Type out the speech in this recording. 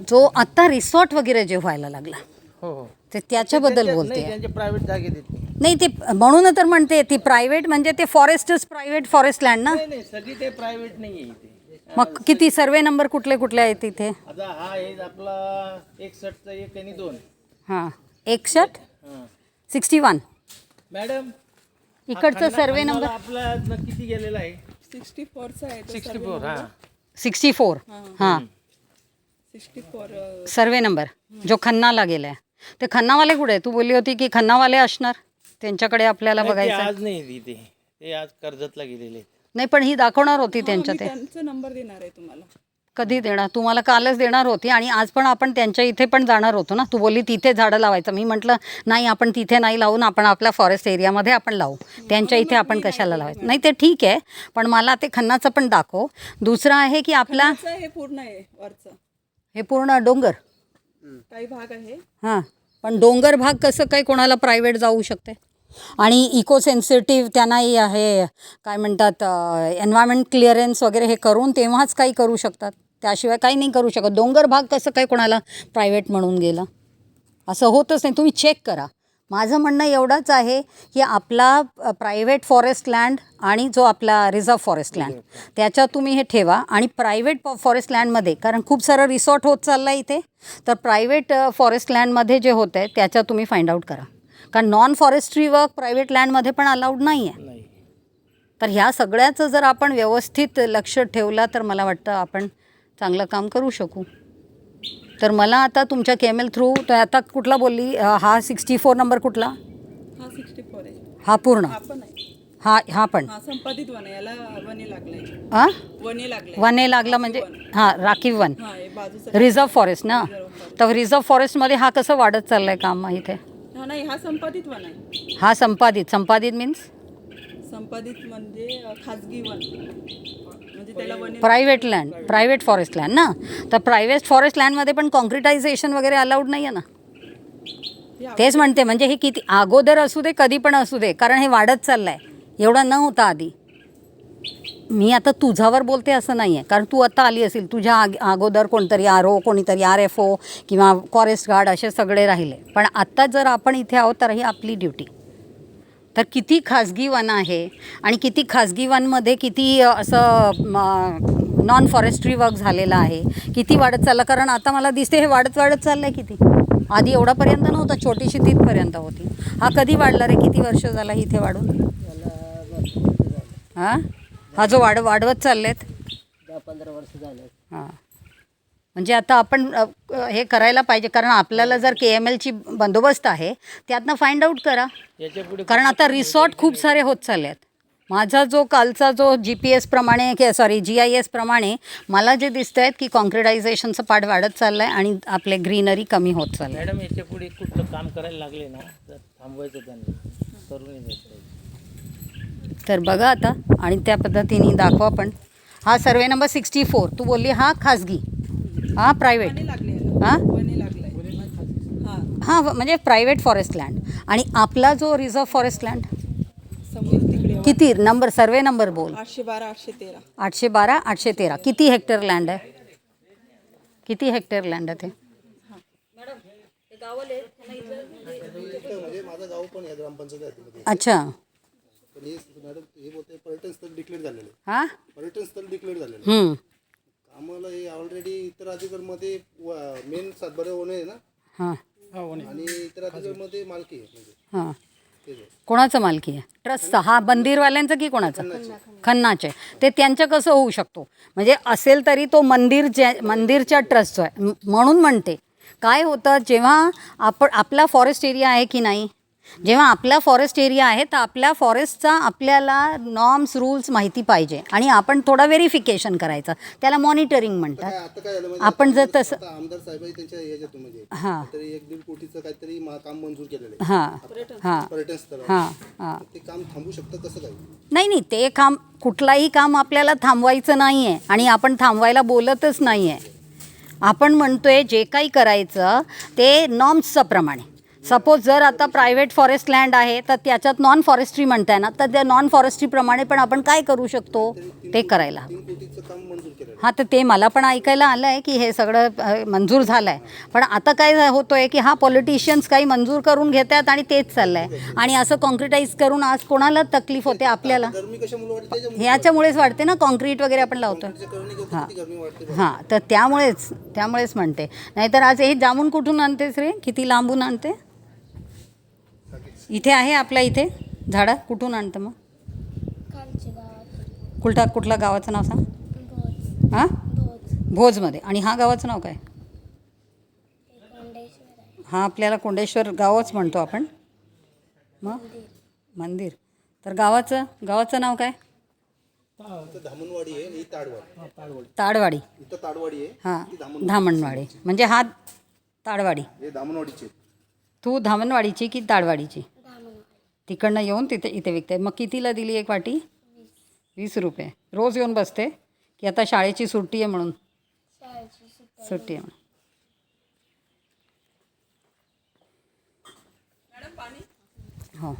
जो आता रिसॉर्ट वगैरे जे व्हायला लागला हो हो ते त्याच्याबद्दल बोलते. त्यांचे प्रायव्हेट जागे देते. नाही ते म्हणून तर म्हणते ती प्रायव्हेट म्हणजे ते फॉरेस्टच प्रायव्हेट फॉरेस्ट लँड ना. नाही सगळी ते प्रायव्हेट नाही आहे इथे. मग किती सर्वे नंबर कुठले कुठले आहेत तिथे? आता हा आहे आपला 61चा 1 आणि 2. हां 61 61 मॅडम इकडचा सर्वे नंबर आपला किती गेलेला आहे? 64चा आहे 64. हा 64 हां 64 सर्वे नंबर जो खन्नाला गेलाय. ते खन्नावाले कुठे आहे? तू बोलली होती की खन्नावाले असणार त्यांच्याकडे आपल्याला नाही, ते बघायचं. आज नाही तिथे, ते आज कर्जतला गेलेले. नाही पण ही दाखवणार होती त्यांच्या ते. त्यांचा नंबर देणार आहे तुम्हाला. कधी देणार? तुम्हाला कालच देणार होती आणि आज पण आपण त्यांच्या इथे पण जाणार होतो ना. तू बोलली तिथे झाडं लावायचं. मी म्हटलं नाही आपण तिथे नाही लावून आपण आपल्या फॉरेस्ट एरियामध्ये आपण लावू. त्यांच्या इथे आपण कशाला लावायचं? नाही ते ठीक आहे पण मला ते खन्नाचं पण दाखव. दुसरं आहे की आपला हे पूर्ण आहे वरचं. हे पूर्ण डोंगर काही भाग आहे. हां पण डोंगर भाग कसं काही कोणाला प्रायव्हेट जाऊ शकते? आणि इको सेन्सिटिव्ह त्यांनाही आहे काय म्हणतात एन्व्हायरमेंट क्लिअरन्स वगैरे हे करून तेव्हाच काही करू शकतात. त्याशिवाय काही नाही करू शकत. डोंगर भाग कसं काही कोणाला प्रायव्हेट म्हणून गेला? असं होतच नाही. तुम्ही चेक करा. माझं म्हणणं एवढंच आहे की आपला प्रायव्हेट फॉरेस्ट लँड आणि जो आपला रिझर्व फॉरेस्ट लँड त्याच्यात तुम्ही हे ठेवा. आणि प्रायव्हेट फॉरेस्ट लँडमध्ये कारण खूप सारं रिसॉर्ट होत चाललं आहे इथे तर प्रायव्हेट फॉरेस्ट लँडमध्ये जे होतं आहे त्याच्यात तुम्ही फाइंड आउट करा. कारण नॉन फॉरेस्ट्री वर्क प्रायव्हेट लँडमध्ये पण अलाउड नाही आहे. तर ह्या सगळ्याचं जर आपण व्यवस्थित लक्ष ठेवला तर मला वाटतं आपण चांगलं काम करू शकू. तर मला आता तुमच्या केमेल थ्रू तर आता कुठला बोलली हा 64 नंबर कुठला? हा 64 आहे. हा पूर्ण हा पण आहे. हा पण हा संपादित वन आहे. याला वने लागलाय. हां वने लागलाय. वने लागला म्हणजे हां राखीव वन हा हे बाजूचं रिझर्व फॉरेस्ट ना. तर रिझर्व फॉरेस्टमध्ये हा कसं वाढत चाललं आहे काम इथे? हा नाही हा संपादित वन आहे. हा संपादित मीन्स संपादित म्हणजे खाजगी वन म्हणजे त्याला वने private land private forest land ना. तर प्रायव्हेट फॉरेस्ट लँडमध्ये पण कॉन्क्रिटायझेशन वगैरे अलाउड नाही आहे ना. तेच म्हणते म्हणजे हे किती अगोदर असू दे कधी पण असू दे कारण हे वाढत चाललं आहे. एवढं न होता आधी. मी आता तुझ्यावर बोलते असं नाही आहे कारण तू आता आली असेल तुझ्या अगोदर कोणतरी RO कोणीतरी RFO किंवा फॉरेस्ट गार्ड असे सगळे राहिले. पण आत्ता जर आपण इथे आहोत तर ही आपली ड्युटी. तर किती खाजगी वन आहे आणि किती खाजगी वनमध्ये किती असं नॉन फॉरेस्ट्री वर्क झालेलं आहे. किती वाढत चाललं कारण आता मला दिसते हे वाढत चाललं आहे किती. आधी एवढापर्यंत नव्हता छोटीशी तिथपर्यंत होती. हा कधी वाढला रे? किती वर्ष झाला इथे वाढून? हां हा जो वाढवत चालले आहेत 10-15 वर्ष झाले. हां म्हणजे आता आपण हे करायला पाहिजे कारण आपल्याला जर KMLची बंदोबस्त आहे त्यातनं फाइंड आउट करा. कारण आता रिसॉर्ट खूप सारे होत चालले आहेत. माझा जो कालचा जो GPS प्रमाणे GIS प्रमाणे मला जे दिसतं आहेत की कॉन्क्रिटायझेशनचं पार्ट वाढत चाललं आहे आणि आपले ग्रीनरी कमी होत चाललं आहे. मॅडम याच्या पुढे कुठलं काम करायला लागले ना तर थांबवायचं त्यांना करून द्यायचं. तर बघा आता आणि त्या पद्धतीने दाखवा. पण हा सर्वे नंबर 64 तू बोलली हा खाजगी हा प्रायव्हेट वने लागले. हां वने लागलाय. हा हां म्हणजे प्रायव्हेट फॉरेस्ट लँड. आणि आपला जो रिझर्व फॉरेस्ट लँड समोर तिकडे किती नंबर सर्वे नंबर बोल? 812 813. 812 813. किती हेक्टर लँड आहे? किती हेक्टर लँड आहे ते? अच्छा पर्यटन स्थळ डिक्लेअर झालेलं आहे. हां पर्यटन स्थळ डिक्लेअर झालेलं आहे. हं. आम्हाला हे ऑलरेडी इतर अधिकारमध्ये मेन सातबारा होणे आहे ना हां आणि इतर अधिकारमध्ये मालकी आहे म्हणजे हां तेच आहे. कोणाचं मालकी आहे? ट्रस्टचा. हा मंदिरवाल्यांचं की कोणाचं? खन्नाचे. ते त्यांचं कसं होऊ शकतो? म्हणजे असेल तरी तो मंदिरच्या ट्रस्टचा आहे. म्हणून म्हणते काय होतं जेव्हा आपला फॉरेस्ट एरिया आहे की नाही जेव्हा आपला फॉरेस्ट एरिया आहे तर आपल्या फॉरेस्टचा आपल्याला नॉर्म्स रूल्स माहिती पाहिजे आणि आपण थोडा व्हेरिफिकेशन करायचं. त्याला मॉनिटरिंग म्हणतात. आता काय झालं आपण जर तसं आता आमदार साहेबांनी त्यांच्या याच्यातून म्हणजे हां तरी 1-1.5 कोटीचं काहीतरी काम मंजूर केलेलं आहे हां हां पर्यटन स्थळ. हां हां ते काम थांबू शकतं कसं काय? नाही ते काम कुठलाही काम आपल्याला थांबवायचं नाही आहे आणि आपण थांबवायला बोलतच नाही आहे. आपण म्हणतोय जे काही करायचं ते नॉर्म्सच्या प्रमाणे. सपोज जर आता प्रायव्हेट फॉरेस्ट लँड आहे तर त्याच्यात नॉन फॉरेस्ट्री म्हणताय ना तर त्या नॉन फॉरेस्ट्रीप्रमाणे पण आपण काय करू शकतो ते करायला हवं. 3 कोटीचं काम मंजूर केलेलं हां, तर ते मला पण ऐकायला आलं आहे की हे सगळं मंजूर झालं आहे. पण आता काय होतं आहे की पॉलिटिशियन्स काही मंजूर करून घेतात आणि तेच चाललं आहे. आणि असं कॉन्क्रिटाईज करून आज कोणाला तकलीफ होते? आपल्याला. गरमी कशामुळे वाटते? त्याच्यामुळे ह्याच्यामुळेच वाढते ना, कॉन्क्रीट वगैरे आपण लावतो. करणे घेतो किती गरमी वाटते. हां, तर त्यामुळेच म्हणते. नाहीतर आज हे जामून कुठून आणतेस रे? किती लांबून आणते? इथे आहे आपल्या इथे झाडं? कुठून आणतं मग? कुठला गावाचं नाव सांग. हां, भोजमध्ये. आणि हा गावाचं नाव काय? हा आपल्याला कोंडेश्वर गावच म्हणतो आपण. मग मंदिर. तर गावाचं नाव काय? इथं धामणवाडी आहे, ही ताडवाडी. ताडवाडी. इथं ताडवाडी आहे. हां, धामणवाडी. म्हणजे हा ताडवाडी. हे धामणवाडीचे. तू धामणवाडीची की ताडवाडीची? तिकडनं येऊन इथे विकते. मग कितीला दिली एक वाटी? 20 रुपये. रोज येऊन बसते की आता शाळेची सुट्टी आहे म्हणून? सुट्टी आहे म्हणून. मॅडम पाणी. हो.